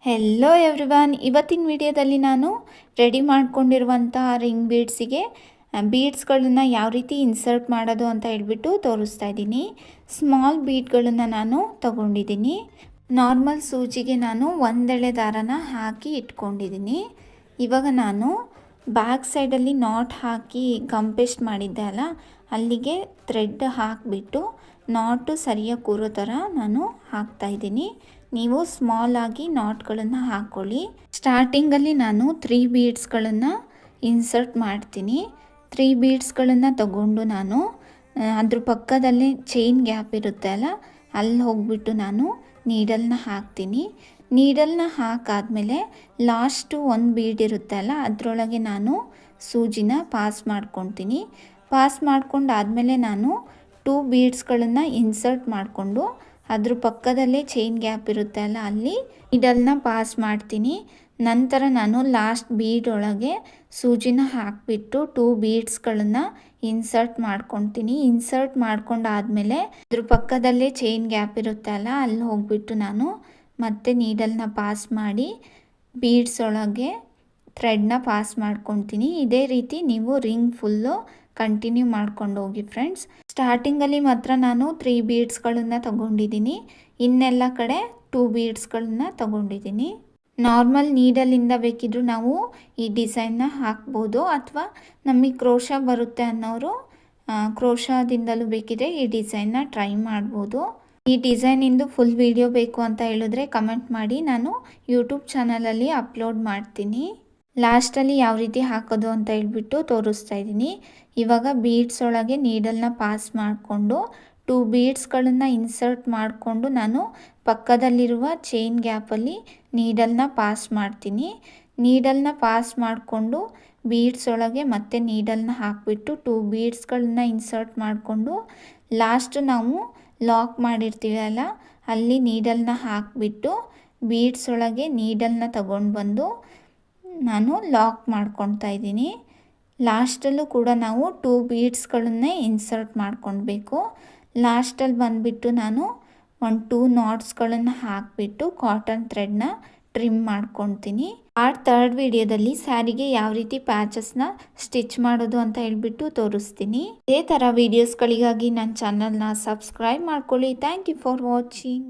Hello everyone, ಇವತ್ತಿನ ವಿಡಿಯೋದಲ್ಲಿ ನಾನು ರೆಡಿ ಮಾಡ್ಕೊಂಡಿರುವಂಥ ರಿಂಗ್ ಬೀಡ್ಸಿಗೆ ಬೀಡ್ಸ್ಗಳನ್ನು ಯಾವ ರೀತಿ ಇನ್ಸರ್ಟ್ ಮಾಡೋದು ಅಂತ ಹೇಳ್ಬಿಟ್ಟು ತೋರಿಸ್ತಾ ಇದ್ದೀನಿ. ಸ್ಮಾಲ್ ಬೀಡ್ಗಳನ್ನು ನಾನು ತಗೊಂಡಿದ್ದೀನಿ. ನಾರ್ಮಲ್ ಸೂಜಿಗೆ ನಾನು ಒಂದೆಳೆ ದಾರನ ಹಾಕಿ ಇಟ್ಕೊಂಡಿದ್ದೀನಿ. ಇವಾಗ ನಾನು ಬ್ಯಾಕ್ ಸೈಡಲ್ಲಿ ನಾಟ್ ಹಾಕಿ ಗಮ್ ಪೇಸ್ಟ್ ಮಾಡಿದ್ದೆ ಅಲ್ಲ, ಅಲ್ಲಿಗೆ ಥ್ರೆಡ್ ಹಾಕಿಬಿಟ್ಟು ನಾಟು ಸರಿಯಾಗಿ ಕೂರೋ ಥರ ನಾನು ಹಾಕ್ತಾಯಿದ್ದೀನಿ. ನೀವು ಸ್ಮಾಲ್ ಆಗಿ ನಾಟ್ಗಳನ್ನು ಹಾಕ್ಕೊಳ್ಳಿ. ಸ್ಟಾರ್ಟಿಂಗಲ್ಲಿ ನಾನು 3 ಬೀಡ್ಸ್ಗಳನ್ನು ಇನ್ಸರ್ಟ್ ಮಾಡ್ತೀನಿ. 3 ಬೀಡ್ಸ್ಗಳನ್ನು ತಗೊಂಡು ನಾನು ಅದ್ರ ಪಕ್ಕದಲ್ಲೇ ಚೈನ್ ಗ್ಯಾಪ್ ಇರುತ್ತೆ ಅಲ್ಲ, ಅಲ್ಲಿ ಹೋಗ್ಬಿಟ್ಟು ನಾನು ನೀಡಲ್ನ ಹಾಕ್ತೀನಿ. ನೀಡಲ್ನ ಹಾಕಾದ್ಮೇಲೆ ಲಾಸ್ಟು 1 ಬೀಡ್ ಇರುತ್ತೆ ಅಲ್ಲ, ಅದರೊಳಗೆ ನಾನು ಸೂಜಿನ ಪಾಸ್ ಮಾಡ್ಕೊತೀನಿ. ಪಾಸ್ ಮಾಡ್ಕೊಂಡಾದಮೇಲೆ ನಾನು 2 ಬೀಡ್ಸ್ಗಳನ್ನು ಇನ್ಸರ್ಟ್ ಮಾಡಿಕೊಂಡು ಅದ್ರ ಪಕ್ಕದಲ್ಲೇ ಚೈನ್ ಗ್ಯಾಪ್ ಇರುತ್ತೆ ಅಲ್ಲ, ಅಲ್ಲಿ ನೀಡಲ್ನ ಪಾಸ್ ಮಾಡ್ತೀನಿ. ನಂತರ ನಾನು ಲಾಸ್ಟ್ ಬೀಡ್ ಒಳಗೆ ಸೂಜಿನ ಹಾಕಿಬಿಟ್ಟು 2 ಬೀಡ್ಸ್ಗಳನ್ನು ಇನ್ಸರ್ಟ್ ಮಾಡ್ಕೊತೀನಿ. ಇನ್ಸರ್ಟ್ ಮಾಡ್ಕೊಂಡಾದಮೇಲೆ ಅದ್ರ ಪಕ್ಕದಲ್ಲೇ ಚೈನ್ ಗ್ಯಾಪ್ ಇರುತ್ತೆ ಅಲ್ಲ, ಅಲ್ಲಿ ಹೋಗ್ಬಿಟ್ಟು ನಾನು ಮತ್ತೆ ನೀಡಲ್ನ ಪಾಸ್ ಮಾಡಿ ಬೀಡ್ಸ್ ಒಳಗೆ ಥ್ರೆಡ್ನ ಪಾಸ್ ಮಾಡ್ಕೊತೀನಿ. ಇದೇ ರೀತಿ ನೀವು ರಿಂಗ್ ಫುಲ್ಲು ಕಂಟಿನ್ಯೂ ಮಾಡ್ಕೊಂಡು ಹೋಗಿ ಫ್ರೆಂಡ್ಸ್. ಸ್ಟಾರ್ಟಿಂಗಲ್ಲಿ ಮಾತ್ರ ನಾನು 3 ಬೀಡ್ಸ್ಗಳನ್ನು ತಗೊಂಡಿದ್ದೀನಿ, ಇನ್ನೆಲ್ಲ ಕಡೆ 2 ಬೀಡ್ಸ್ಗಳನ್ನ ತಗೊಂಡಿದ್ದೀನಿ. ನಾರ್ಮಲ್ ನೀಡಲಿಂದ ಬೇಕಿದ್ರೂ ನಾವು ಈ ಡಿಸೈನ್ನ ಹಾಕ್ಬೋದು, ಅಥವಾ ನಮಗೆ ಕ್ರೋಶ ಬರುತ್ತೆ ಅನ್ನೋರು ಕ್ರೋಶದಿಂದಲೂ ಬೇಕಿದ್ರೆ ಈ ಡಿಸೈನ್ನ ಟ್ರೈ ಮಾಡ್ಬೋದು. ಈ ಡಿಸೈನಿಂದು ಫುಲ್ ವಿಡಿಯೋ ಬೇಕು ಅಂತ ಹೇಳಿದ್ರೆ ಕಮೆಂಟ್ ಮಾಡಿ, ನಾನು ಯೂಟ್ಯೂಬ್ ಚಾನಲಲ್ಲಿ ಅಪ್ಲೋಡ್ ಮಾಡ್ತೀನಿ. ಲಾಸ್ಟಲ್ಲಿ ಯಾವ ರೀತಿ ಹಾಕೋದು ಅಂತ ಹೇಳ್ಬಿಟ್ಟು ತೋರಿಸ್ತಾ ಇದ್ದೀನಿ. ಇವಾಗ ಬೀಡ್ಸ್ ಒಳಗೆ ನೀಡಲ್ನ ಪಾಸ್ ಮಾಡಿಕೊಂಡು 2 ಬೀಡ್ಸ್ಗಳನ್ನು ಇನ್ಸರ್ಟ್ ಮಾಡಿಕೊಂಡು ನಾನು ಪಕ್ಕದಲ್ಲಿರುವ ಚೈನ್ ಗ್ಯಾಪಲ್ಲಿ ನೀಡಲ್ನ ಪಾಸ್ ಮಾಡ್ತೀನಿ. ನೀಡಲ್ನ ಪಾಸ್ ಮಾಡಿಕೊಂಡು ಬೀಡ್ಸ್ ಒಳಗೆ ಮತ್ತೆ ನೀಡಲ್ನ ಹಾಕಿಬಿಟ್ಟು 2 ಬೀಡ್ಸ್ಗಳನ್ನ ಇನ್ಸರ್ಟ್ ಮಾಡಿಕೊಂಡು ಲಾಸ್ಟ್ ನಾವು ಲಾಕ್ ಮಾಡಿರ್ತೀವಿ ಅಲ್ಲ, ಅಲ್ಲಿ ನೀಡಲ್ನ ಹಾಕಿಬಿಟ್ಟು ಬೀಡ್ಸ್ ಒಳಗೆ ನೀಡಲ್ನ ತಗೊಂಡು ಬಂದು ನಾನು ಲಾಕ್ ಮಾಡ್ಕೊತಾ ಇದ್ದೀನಿ. ಲಾಸ್ಟಲ್ಲೂ ಕೂಡ ನಾವು 2 ಬೀಡ್ಸ್ಗಳನ್ನೇ ಇನ್ಸರ್ಟ್ ಮಾಡ್ಕೊಳ್ಬೇಕು. ಲಾಸ್ಟಲ್ಲಿ ಬಂದುಬಿಟ್ಟು ನಾನು 2 ನಾಟ್ಸ್ಗಳನ್ನು ಹಾಕಿಬಿಟ್ಟು ಕಾಟನ್ ಥ್ರೆಡ್ನ ಟ್ರಿಮ್ ಮಾಡ್ಕೊತೀನಿ. ಥರ್ಡ್ ವಿಡಿಯೋದಲ್ಲಿ ಸ್ಯಾರಿಗೆ ಯಾವ ರೀತಿ ಪ್ಯಾಚಸ್ನ ಸ್ಟಿಚ್ ಮಾಡೋದು ಅಂತ ಹೇಳ್ಬಿಟ್ಟು ತೋರಿಸ್ತೀನಿ. ಇದೇ ಥರ ವೀಡಿಯೋಸ್ಗಳಿಗಾಗಿ ನನ್ನ ಚಾನಲ್ನ ಸಬ್ಸ್ಕ್ರೈಬ್ ಮಾಡ್ಕೊಳ್ಳಿ. Thank you for watching.